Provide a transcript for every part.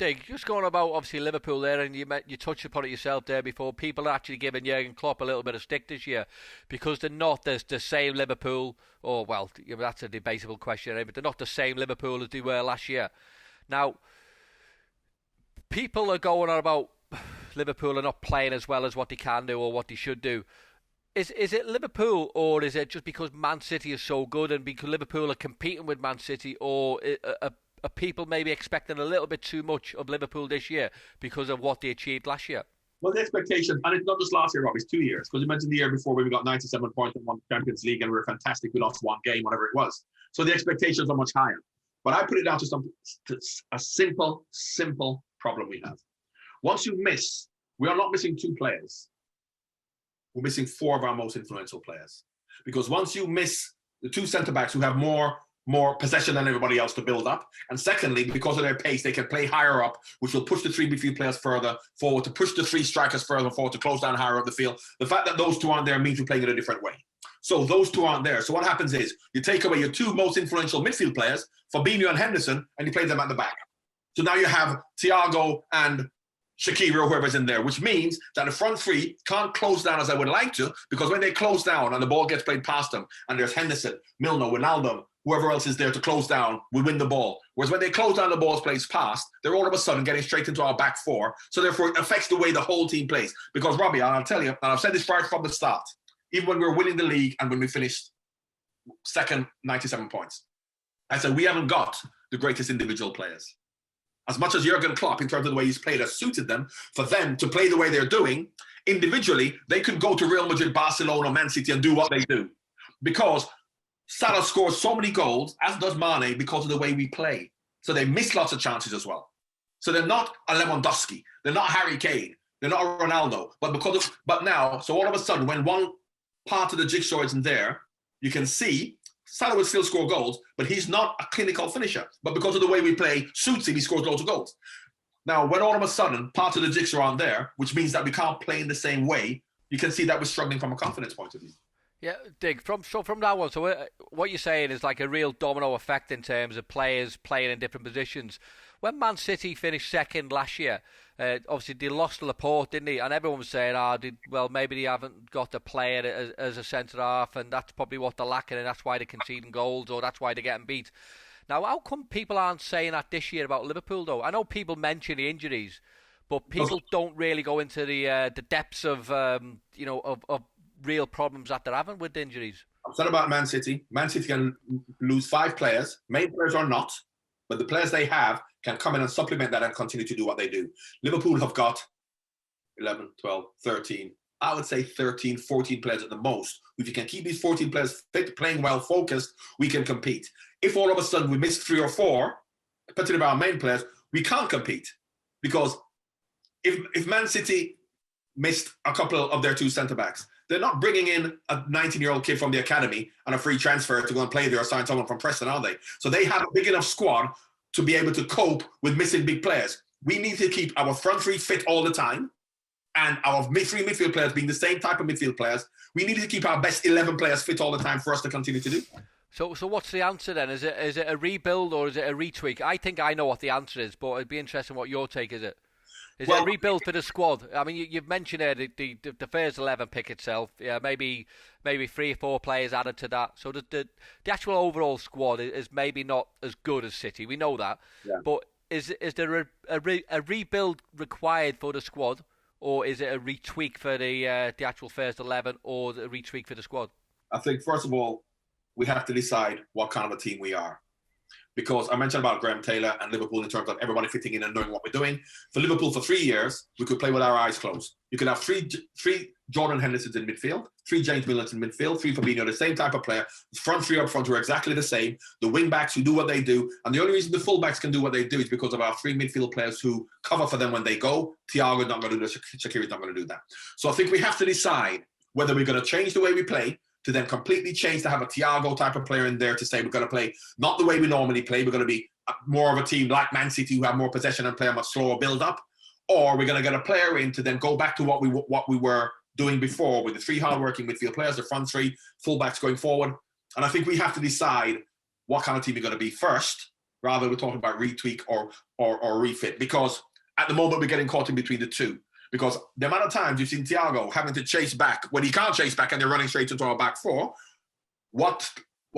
Dig, just going about obviously Liverpool there, and you touched upon it yourself there before. People are actually giving Jurgen Klopp a little bit of stick this year because they're not the same Liverpool. Or well, that's a debatable question, but they're not the same Liverpool as they were last year. Now, people are going on about Liverpool are not playing as well as what they can do or what they should do. Is it Liverpool, or is it just because Man City is so good and because Liverpool are competing with Man City, or are people maybe expecting a little bit too much of Liverpool this year because of what they achieved last year? Well, the expectation, and it's not just last year, Robbie, it's 2 years. Because you mentioned the year before when we got 97 points and won the Champions League and we were fantastic. We lost one game, whatever it was. So the expectations are much higher. But I put it down to a simple problem we have. Once you miss, we are not missing 2 players. We're missing 4 of our most influential players. Because once you miss the 2 centre-backs who have more possession than everybody else to build up. And secondly, because of their pace, they can play higher up, which will push the 3 midfield players further forward, to push the 3 strikers further forward, to close down higher up the field. The fact that those 2 aren't there means we're playing in a different way. So those 2 aren't there. So what happens is you take away your 2 most influential midfield players, Fabinho and Henderson, and you play them at the back. So now you have Thiago and Shaqiri or whoever's in there, which means that the front 3 can't close down as I would like to, because when they close down and the ball gets played past them, and there's Henderson, Milner, Wijnaldum, whoever else is there to close down, we win the ball. Whereas when they close down, the ball's placed past, they're all of a sudden getting straight into our back 4. So therefore, it affects the way the whole team plays. Because Robbie, I'll tell you, and I've said this right from the start, even when we were winning the league and when we finished second, 97 points, I said we haven't got the greatest individual players. As much as Jurgen Klopp, in terms of the way he's played, has suited them, for them to play the way they're doing, individually, they could go to Real Madrid, Barcelona, Man City and do what they do. Because Salah scores so many goals, as does Mane, because of the way we play. So they miss lots of chances as well. So they're not a Lewandowski. They're not Harry Kane. They're not a Ronaldo. But now, so all of a sudden, when one part of the jigsaw isn't there, you can see Salah will still score goals, but he's not a clinical finisher. But because of the way we play, suits him, he scores loads of goals. Now, when all of a sudden, part of the jigsaw aren't there, which means that we can't play in the same way, you can see that we're struggling from a confidence point of view. Yeah, Dig, from that one, so what you're saying is like a real domino effect in terms of players playing in different positions. When Man City finished second last year, obviously they lost Laporte, didn't they? And everyone was saying, maybe they haven't got a player as a centre-half, and that's probably what they're lacking, and that's why they're conceding goals, or that's why they're getting beat. Now, how come people aren't saying that this year about Liverpool, though? I know people mention the injuries, but people don't really go into the depths of real problems that they're having with injuries. I've said about Man City. Man City can lose 5 players, main players or not, but the players they have can come in and supplement that and continue to do what they do. Liverpool have got 11, 12, 13, I would say 13, 14 players at the most. If you can keep these 14 players fit, playing well, focused, we can compete. If all of a sudden we miss 3 or 4, particularly our main players, we can't compete. Because if Man City missed a couple of their 2 centre-backs, they're not bringing in a 19-year-old kid from the academy on a free transfer to go and play there or sign someone from Preston, are they? So they have a big enough squad to be able to cope with missing big players. We need to keep our front 3 fit all the time, and our 3 midfield players being the same type of midfield players. We need to keep our best 11 players fit all the time for us to continue to do. So what's the answer then? Is it a rebuild or is it a retweak? I think I know what the answer is, but it'd be interesting what your take is. Is it a rebuild for the squad? I mean, you've mentioned the first 11 pick itself. Yeah, maybe 3 or 4 players added to that. So the actual overall squad is maybe not as good as City. We know that. Yeah. But is there a rebuild required for the squad, or is it a retweak for the actual first 11, or a retweak for the squad? I think first of all, we have to decide what kind of a team we are. Because I mentioned about Graham Taylor and Liverpool in terms of everybody fitting in and knowing what we're doing. For Liverpool, for 3 years, we could play with our eyes closed. You could have three Jordan Hendersons in midfield, 3 James Millers in midfield, 3 Fabinho, the same type of player. The front 3 up front were exactly the same. The wing backs who do what they do. And the only reason the full backs can do what they do is because of our 3 midfield players who cover for them when they go. Thiago's not going to do that. Shaqiri's not going to do that. So I think we have to decide whether we're going to change the way we play, to then completely change to have a Thiago type of player in there to say we're going to play not the way we normally play. We're going to be more of a team like Man City who have more possession and play a much slower build-up. Or we're going to get a player in to then go back to what we were doing before with the 3 hard-working midfield players, the front 3 fullbacks going forward. And I think we have to decide what kind of team we're going to be first rather we're talking about retweak or refit, because at the moment we're getting caught in between the two. Because the amount of times you've seen Thiago having to chase back when he can't chase back and they're running straight into our back four, what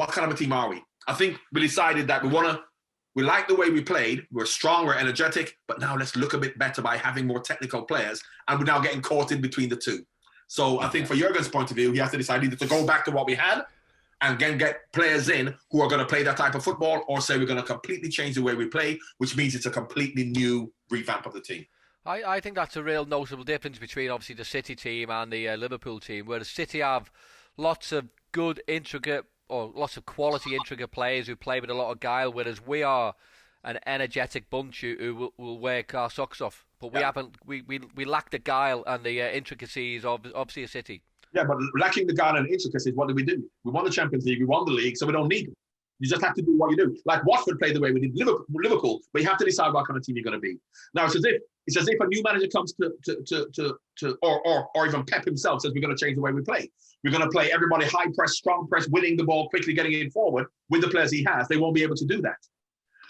kind of a team are we? I think we decided that we like the way we played, we're strong, we're energetic, but now let's look a bit better by having more technical players, and we're now getting caught in between the two. So I think for Jurgen's point of view, he has to decide either to go back to what we had and then get players in who are going to play that type of football, or say we're going to completely change the way we play, which means it's a completely new revamp of the team. I think that's a real notable difference between obviously the City team and the Liverpool team, where the City have lots of good, lots of quality, intricate players who play with a lot of guile, whereas we are an energetic bunch who will work our socks off. But we lack the guile and the intricacies of obviously a City. Yeah, but lacking the guile and intricacies, what do? We won the Champions League, we won the league, so we don't need them. You just have to do what you do. Like Watford played the way we did Liverpool, but you have to decide what kind of team you're going to be. Now it's as if a new manager comes or even Pep himself says we're going to change the way we play. We're going to play everybody high press, strong press, winning the ball quickly, getting it forward with the players he has. They won't be able to do that.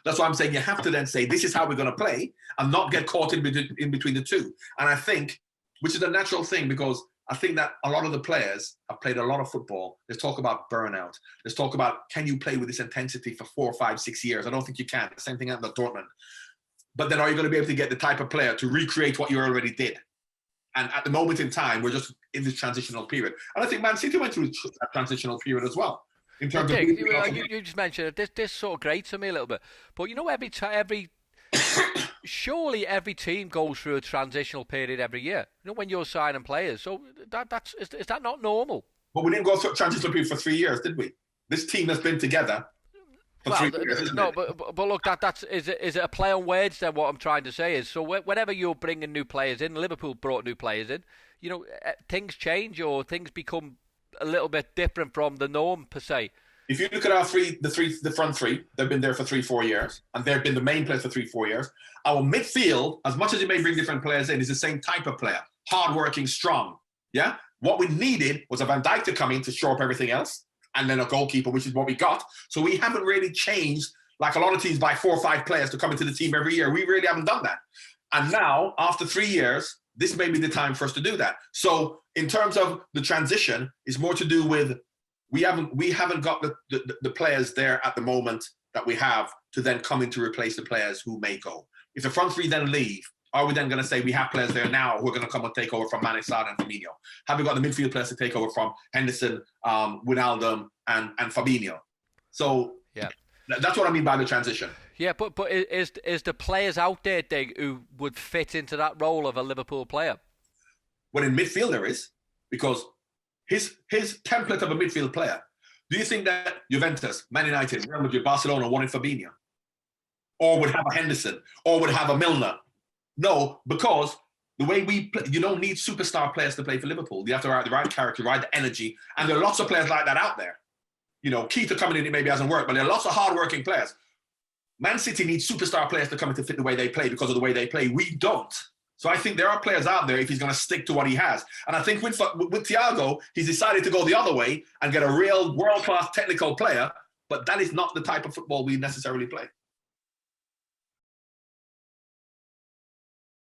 That's why I'm saying you have to then say this is how we're going to play and not get caught in between the two. And I think, which is a natural thing, because I think that a lot of the players have played a lot of football. Let's talk about burnout. Let's talk about, can you play with this intensity for 4, 5, 6 years? I don't think you can. The same thing happened at Dortmund. But then are you going to be able to get the type of player to recreate what you already did? And at the moment in time, we're just in this transitional period. And I think Man City went through that transitional period as well. In terms of you just mentioned it. This sort of grates on me a little bit. But you know, surely every team goes through a transitional period every year. You know, when you're signing players. So is that not normal? But we didn't go through a transitional period for 3 years, did we? This team has been together for 3 years. No, but look, is it a play on words then? What I'm trying to say is, so whenever you're bringing new players in, Liverpool brought new players in. You know, things change or things become a little bit different from the norm per se. If you look at the front three, they've been there for 3-4 years, and they've been the main players for 3-4 years. Our midfield, as much as you may bring different players in, is the same type of player, hardworking, strong. Yeah. What we needed was a Van Dijk to come in to shore up everything else, and then a goalkeeper, which is what we got. So we haven't really changed like a lot of teams buy 4 or 5 players to come into the team every year. We really haven't done that. And now, after 3 years, this may be the time for us to do that. So in terms of the transition, it's more to do with we haven't got the players there at the moment that we have to then come in to replace the players who may go. If the front three then leave, are we then going to say we have players there now who are going to come and take over from Mane, Salah and Firmino? Have we got the midfield players to take over from Henderson, Wijnaldum and Fabinho? So yeah, that's what I mean by the transition. Yeah, but is the players out there, Dig, who would fit into that role of a Liverpool player? Well, in midfield there is, because his template of a midfield player. Do you think that Juventus, Man United, Real Madrid, Barcelona wanted Fabinho? Or would have a Henderson? Or would have a Milner? No, because the way we play, you don't need superstar players to play for Liverpool. You have to write the right character, right the energy. And there are lots of players like that out there. You know, Keita coming in, it maybe hasn't worked, but there are lots of hardworking players. Man City needs superstar players to come in to fit the way they play because of the way they play. We don't. So I think there are players out there if he's going to stick to what he has. And I think with Thiago, he's decided to go the other way and get a real world-class technical player, but that is not the type of football we necessarily play.